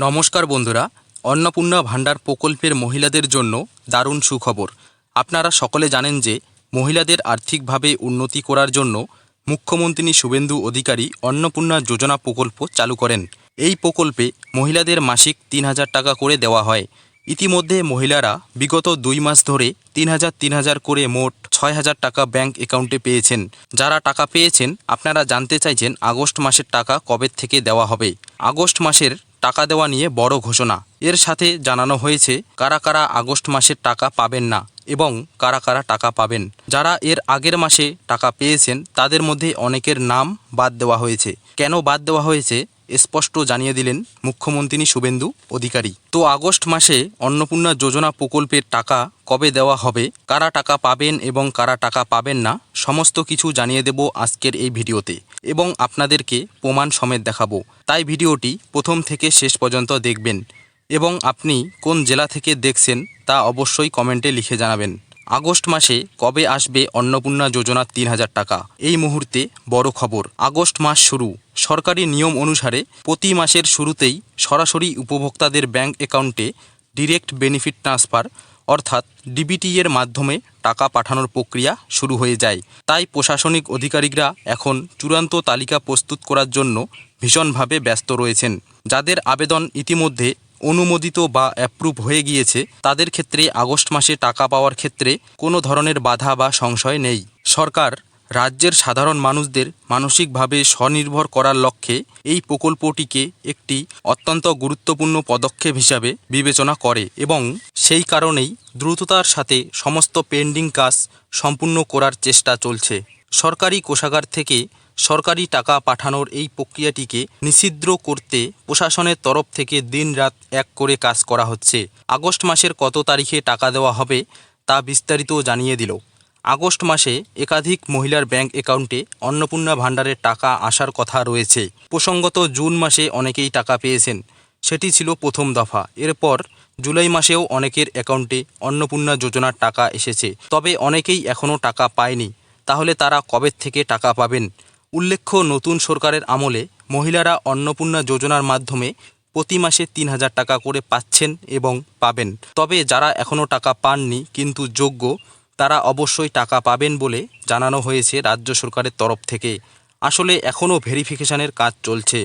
নমস্কার বন্ধুরা, অন্নপূর্ণা ভাণ্ডার প্রকল্পের মহিলাদের জন্য দারুণ সুখবর। আপনারা সকলে জানেন যে মহিলাদের আর্থিকভাবে উন্নতি করার জন্য মুখ্যমন্ত্রী শুভেন্দু অধিকারী অন্নপূর্ণা যোজনা প্রকল্প চালু করেন। এই প্রকল্পে মহিলাদের মাসিক ৩,০০০ টাকা করে দেওয়া হয়। ইতিমধ্যে মহিলারা বিগত ২ মাস ধরে ৩,০০০ করে মোট ৬,০০০ টাকা ব্যাংক অ্যাকাউন্টে পেয়েছেন। যারা টাকা পেয়েছেন আপনারা জানতে চাইছেন আগস্ট মাসের টাকা কবে থেকে দেওয়া হবে। আগস্ট মাসের টাকা দেওয়া নিয়ে বড় ঘোষণা। এর সাথে জানানো হয়েছে কারা কারা আগস্ট মাসের টাকা পাবেন না এবং কারা কারা টাকা পাবেন। যারা এর আগের মাসে টাকা পেয়েছেন তাদের মধ্যে অনেকের নাম বাদ দেওয়া হয়েছে। কেন বাদ দেওয়া হয়েছে স্পষ্ট জানিয়ে দিলেন মুখ্যমন্ত্রী শুভেন্দু অধিকারী। তো আগস্ট মাসে অন্নপূর্ণা যোজনা প্রকল্পের টাকা কবে দেওয়া হবে, কারা টাকা পাবেন এবং কারা টাকা পাবেন না, সমস্ত কিছু জানিয়ে দেব আজকের এই ভিডিওতে এবং আপনাদেরকে প্রমাণ সমেত দেখাবো। তাই ভিডিওটি প্রথম থেকে শেষ পর্যন্ত দেখবেন এবং আপনি কোন জেলা থেকে দেখছেন তা অবশ্যই কমেন্টে লিখে জানাবেন। আগস্ট মাসে কবে আসবে অন্নপূর্ণা যোজনার ৩,০০০ টাকা? এই মুহূর্তে বড় খবর। আগস্ট মাস শুরু। সরকারি নিয়ম অনুসারে প্রতি মাসের শুরুতেই সরাসরি উপভোক্তাদের ব্যাংক অ্যাকাউন্টে ডিরেক্ট বেনিফিট ট্রান্সফার অর্থাৎ ডিবিটি এর মাধ্যমে টাকা পাঠানোর প্রক্রিয়া শুরু হয়ে যায়। তাই প্রশাসনিক আধিকারিকরা এখন চূড়ান্ত তালিকা প্রস্তুত করার জন্য ভীষণভাবে ব্যস্ত রয়েছেন। যাদের আবেদন ইতিমধ্যে অনুমোদিত বা অ্যাপ্রুভ হয়ে গিয়েছে তাদের ক্ষেত্রে আগস্ট মাসে টাকা পাওয়ার ক্ষেত্রে কোনো ধরনের বাধা বা সংশয় নেই। সরকার রাজ্যের সাধারণ মানুষদের মানসিকভাবে স্বনির্ভর করার লক্ষ্যে এই প্রকল্পটিকে একটি অত্যন্ত গুরুত্বপূর্ণ পদক্ষেপ হিসাবে বিবেচনা করে এবং সেই কারণেই দ্রুততার সাথে সমস্ত পেন্ডিং কাজ সম্পূর্ণ করার চেষ্টা চলছে। সরকারি কোষাগার থেকে সরকারি টাকা পাঠানোর এই প্রক্রিয়াটিকে নিষিদ্ধ করতে প্রশাসনের তরফ থেকে দিনরাত এক করে কাজ করা হচ্ছে। আগস্ট মাসের কত তারিখে টাকা দেওয়া হবে তা বিস্তারিত জানিয়ে দিল। আগস্ট মাসে একাধিক মহিলার ব্যাংক অ্যাকাউন্টে অন্নপূর্ণা ভাণ্ডারের টাকা আসার কথা রয়েছে। প্রসঙ্গত জুন মাসে অনেকেই টাকা পেয়েছেন, সেটি ছিল প্রথম দফা। এরপর জুলাই মাসেও অনেকের অ্যাকাউন্টে অন্নপূর্ণা যোজনার টাকা এসেছে, তবে অনেকেই এখনও টাকা পায়নি। তাহলে তারা কবে থেকে টাকা পাবেন? উল্লেখ্য, নতুন সরকারের আমলে মহিলারা অন্নপূর্ণা যোজনার মাধ্যমে প্রতি মাসে ৩,০০০ টাকা করে পাচ্ছেন এবং পাবেন। তবে যারা এখনও টাকা পাননি কিন্তু যোগ্য, তারা অবশ্যই টাকা পাবেন বলে জানানো হয়েছে রাজ্য সরকারের তরফ থেকে। আসলে এখনও ভেরিফিকেশনের কাজ চলছে,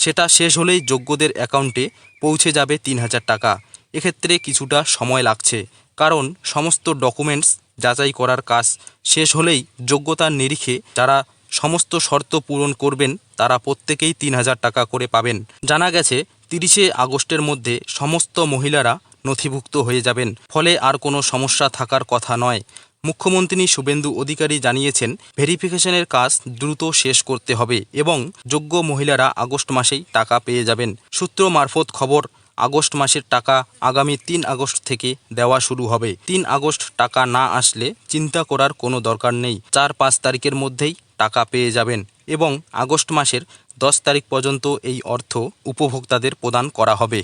সেটা শেষ হলেই যোগ্যদের অ্যাকাউন্টে পৌঁছে যাবে ৩,০০০ টাকা। এক্ষেত্রে কিছুটা সময় লাগছে, কারণ সমস্ত ডকুমেন্টস যাচাই করার কাজ শেষ হলেই যোগ্যতার নিরিখে যারা সমস্ত শর্ত পূরণ করবেন তারা প্রত্যেকেই ৩,০০০ টাকা করে পাবেন। জানা গেছে ৩০শে আগস্টের মধ্যে সমস্ত মহিলারা নথিভুক্ত হয়ে যাবেন, ফলে আর কোনো সমস্যা থাকার কথা নয়। মুখ্যমন্ত্রী শুভেন্দু অধিকারী জানিয়েছেন ভেরিফিকেশনের কাজ দ্রুত শেষ করতে হবে এবং যোগ্য মহিলারা আগস্ট মাসেই টাকা পেয়ে যাবেন। সূত্র মারফত খবর, আগস্ট মাসের টাকা আগামী ৩ আগস্ট থেকে দেওয়া শুরু হবে। ৩ আগস্ট টাকা না আসলে চিন্তা করার কোনো দরকার নেই। ৪-৫ তারিখের মধ্যেই টাকা পেয়ে যাবেন এবং আগস্ট মাসের ১০ তারিখ পর্যন্ত এই অর্থ উপভোক্তাদের প্রদান করা হবে।